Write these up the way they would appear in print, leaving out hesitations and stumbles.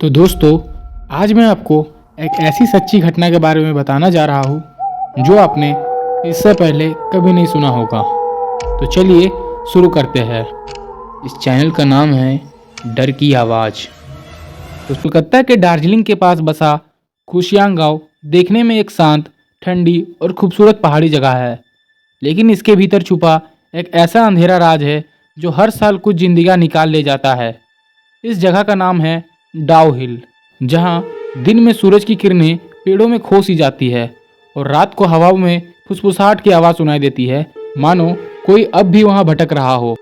तो दोस्तों, आज मैं आपको एक ऐसी सच्ची घटना के बारे में बताना जा रहा हूँ जो आपने इससे पहले कभी नहीं सुना होगा। तो चलिए शुरू करते हैं। इस चैनल का नाम है डर की आवाज़। तो कोलकाता के दार्जिलिंग के पास बसा खुशियांग गांव देखने में एक शांत, ठंडी और खूबसूरत पहाड़ी जगह है, लेकिन इसके भीतर छुपा एक ऐसा अंधेरा राज है जो हर साल कुछ जिंदगियां निकाल ले जाता है। इस जगह का नाम है डाउ हिल, जहाँ दिन में सूरज की किरणें पेड़ों में खो सी जाती है और रात को हवा में फुसफुसाहट की आवाज़ सुनाई देती है, मानो कोई अब भी वहाँ भटक रहा हो।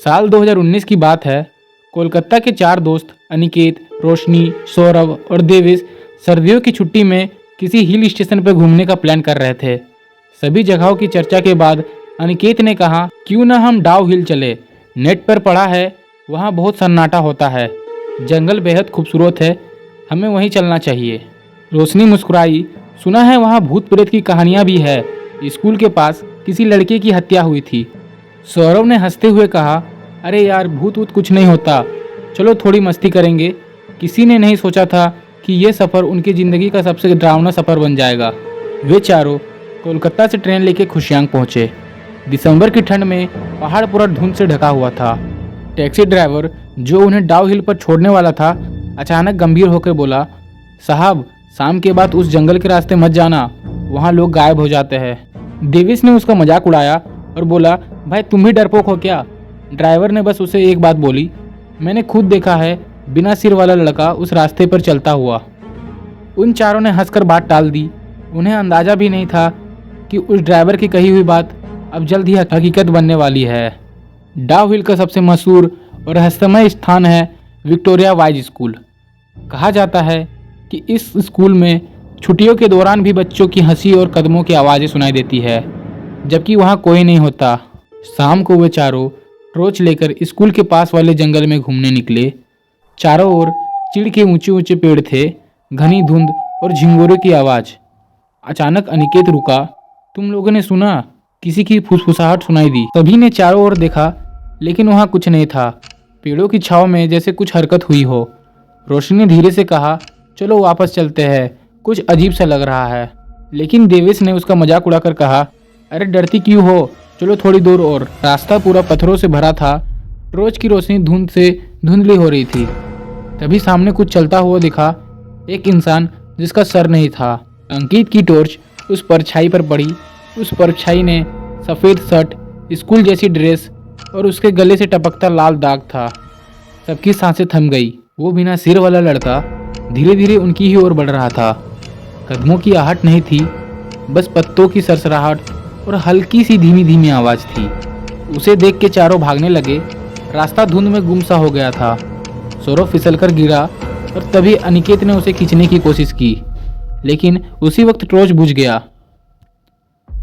साल 2019 की बात है। कोलकाता के 4 दोस्त अनिकेत, रोशनी, सौरभ और देवेश सर्दियों की छुट्टी में किसी हिल स्टेशन पर घूमने का प्लान कर रहे थे। सभी जगहों की चर्चा के बाद अनिकेत ने कहा, क्यों ना हम डाउ हिल चले। नेट पर पढ़ा है वहाँ बहुत सन्नाटा होता है, जंगल बेहद खूबसूरत है, हमें वहीं चलना चाहिए। रोशनी मुस्कुराई, सुना है वहाँ भूत प्रेत की कहानियाँ भी है, स्कूल के पास किसी लड़के की हत्या हुई थी। सौरभ ने हंसते हुए कहा, अरे यार, भूत वूत कुछ नहीं होता, चलो थोड़ी मस्ती करेंगे। किसी ने नहीं सोचा था कि ये सफ़र उनकी ज़िंदगी का सबसे डरावना सफ़र बन जाएगा। वे चारों कोलकाता से ट्रेन लेके खुशियांग पहुँचे। दिसंबर की ठंड में पहाड़ पूरा धुंध से ढका हुआ था। टैक्सी ड्राइवर जो उन्हें डाउ हिल पर छोड़ने वाला था, अचानक गंभीर होकर बोला, साहब, शाम के बाद उस जंगल के रास्ते मत जाना, वहाँ लोग गायब हो जाते हैं। देवेश ने उसका मजाक उड़ाया और बोला, भाई तुम भी डरपोक हो क्या। ड्राइवर ने बस उसे एक बात बोली, मैंने खुद देखा है बिना सिर वाला लड़का उस रास्ते पर चलता हुआ। उन चारों ने हंसकर बात टाल दी। उन्हें अंदाजा भी नहीं था कि उस ड्राइवर की कही हुई बात अब जल्द ही हकीकत बनने वाली है। डाउ हिल का सबसे मशहूर और रहस्यमय स्थान है विक्टोरिया वाइज स्कूल। कहा जाता है कि इस स्कूल में छुट्टियों के दौरान भी बच्चों की हंसी और कदमों की आवाज़ें सुनाई देती है, जबकि वहाँ कोई नहीं होता। शाम को वे चारों टॉर्च लेकर स्कूल के पास वाले जंगल में घूमने निकले। चारों ओर चिड़ के ऊंचे ऊंचे पेड़ थे, घनी धुंध और झिंगोरे की आवाज़। अचानक अनिकेत रुका, तुम लोगों ने सुना? किसी की फुसफुसाहट सुनाई दी। सभी ने चारों ओर देखा, लेकिन वहाँ कुछ नहीं था। पेड़ों की छाव में जैसे कुछ हरकत हुई हो। रोशनी ने धीरे से कहा, चलो वापस चलते हैं, कुछ अजीब सा लग रहा है। लेकिन देवेश ने उसका मजाक उड़ाकर कहा, अरे डरती क्यों हो, चलो थोड़ी दूर और। रास्ता पूरा पत्थरों से भरा था, टॉर्च की रोशनी धुंध से धुंधली हो रही थी। तभी सामने कुछ चलता हुआ दिखा, एक इंसान जिसका सर नहीं था। अंकित की टॉर्च उस परछाई पर पड़ी। उस परछाई ने सफ़ेद शर्ट, स्कूल जैसी ड्रेस और उसके गले से टपकता लाल दाग था। सबकी सांसें थम गई। वो बिना सिर वाला लड़का धीरे धीरे उनकी ही ओर बढ़ रहा था। कदमों की आहट नहीं थी, बस पत्तों की सरसराहट और हल्की सी धीमी धीमी आवाज़ थी। उसे देख के चारों भागने लगे। रास्ता धुंध में गुम सा हो गया था। सौरभ फिसलकर गिरा और तभी अनिकेत ने उसे खींचने की कोशिश की, लेकिन उसी वक्त टॉर्च बुझ गया।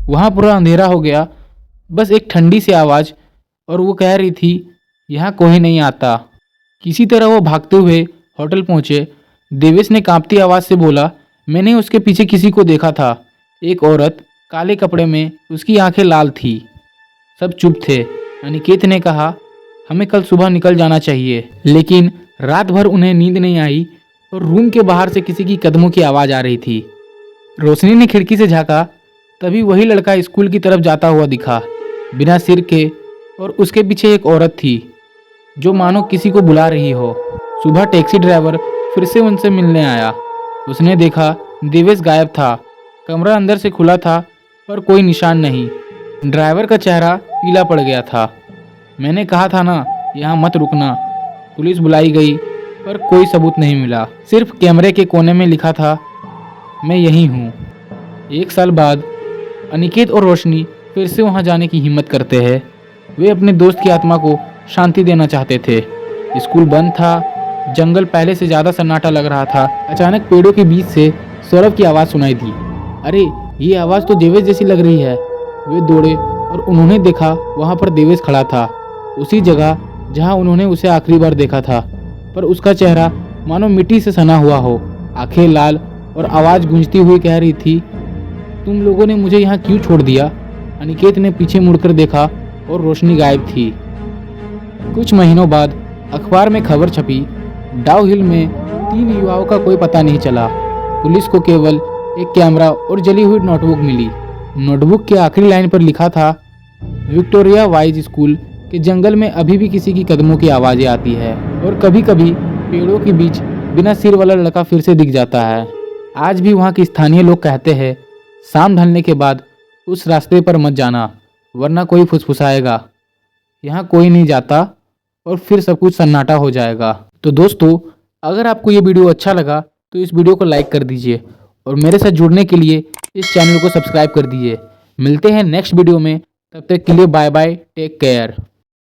वहाँ पूरा अंधेरा हो गया, बस एक ठंडी सी आवाज़, और वो कह रही थी, यहाँ कोई नहीं आता। किसी तरह वो भागते हुए होटल पहुँचे। देवेश ने कांपती आवाज़ से बोला, मैंने उसके पीछे किसी को देखा था, एक औरत काले कपड़े में, उसकी आंखें लाल थी। सब चुप थे। अनिकेत ने कहा, हमें कल सुबह निकल जाना चाहिए। लेकिन रात भर उन्हें नींद नहीं आई और रूम के बाहर से किसी की कदमों की आवाज़ आ रही थी। रोशनी ने खिड़की से झांका, तभी वही लड़का स्कूल की तरफ जाता हुआ दिखा, बिना सिर के, और उसके पीछे एक औरत थी जो मानो किसी को बुला रही हो। सुबह टैक्सी ड्राइवर फिर से उनसे मिलने आया। उसने देखा देवेश गायब था। कमरा अंदर से खुला था पर कोई निशान नहीं। ड्राइवर का चेहरा पीला पड़ गया था। मैंने कहा था ना, यहाँ मत रुकना। पुलिस बुलाई गई पर कोई सबूत नहीं मिला, सिर्फ कैमरे के कोने में लिखा था, मैं यहीं हूँ। 1 साल बाद अनिकेत और रोशनी फिर से वहाँ जाने की हिम्मत करते हैं। वे अपने दोस्त की आत्मा को शांति देना चाहते थे। स्कूल बंद था, जंगल पहले से ज़्यादा सन्नाटा लग रहा था। अचानक पेड़ों के बीच से सौरभ की आवाज़ सुनाई दी, अरे ये आवाज़ तो देवेश जैसी लग रही है। वे दौड़े और उन्होंने देखा वहाँ पर देवेश खड़ा था, उसी जगह जहाँ उन्होंने उसे आखिरी बार देखा था, पर उसका चेहरा मानो मिट्टी से सना हुआ हो, आंखें लाल, और आवाज़ गूंजती हुई कह रही थी, तुम लोगों ने मुझे यहाँ क्यों छोड़ दिया। अनिकेत ने पीछे मुड़कर देखा और रोशनी गायब थी। कुछ महीनों बाद अखबार में खबर छपी, डाउ हिल में 3 युवाओं का कोई पता नहीं चला। पुलिस को केवल एक कैमरा और जली हुई नोटबुक मिली। नोटबुक के आखिरी लाइन पर लिखा था, विक्टोरिया वाइज स्कूल के जंगल में अभी भी किसी की कदमों की आवाज़ें आती है और कभी कभी पेड़ों के बीच बिना सिर वाला लड़का फिर से दिख जाता है। आज भी वहाँ के स्थानीय लोग कहते हैं, शाम ढलने के बाद उस रास्ते पर मत जाना, वरना कोई फुसफुसाएगा। यहाँ कोई नहीं जाता और फिर सब कुछ सन्नाटा हो जाएगा। तो दोस्तों, अगर आपको ये वीडियो अच्छा लगा तो इस वीडियो को लाइक कर दीजिए और मेरे साथ जुड़ने के लिए इस चैनल को सब्सक्राइब कर दीजिए। मिलते हैं नेक्स्ट वीडियो में, तब तक के लिए बाय बाय, टेक केयर।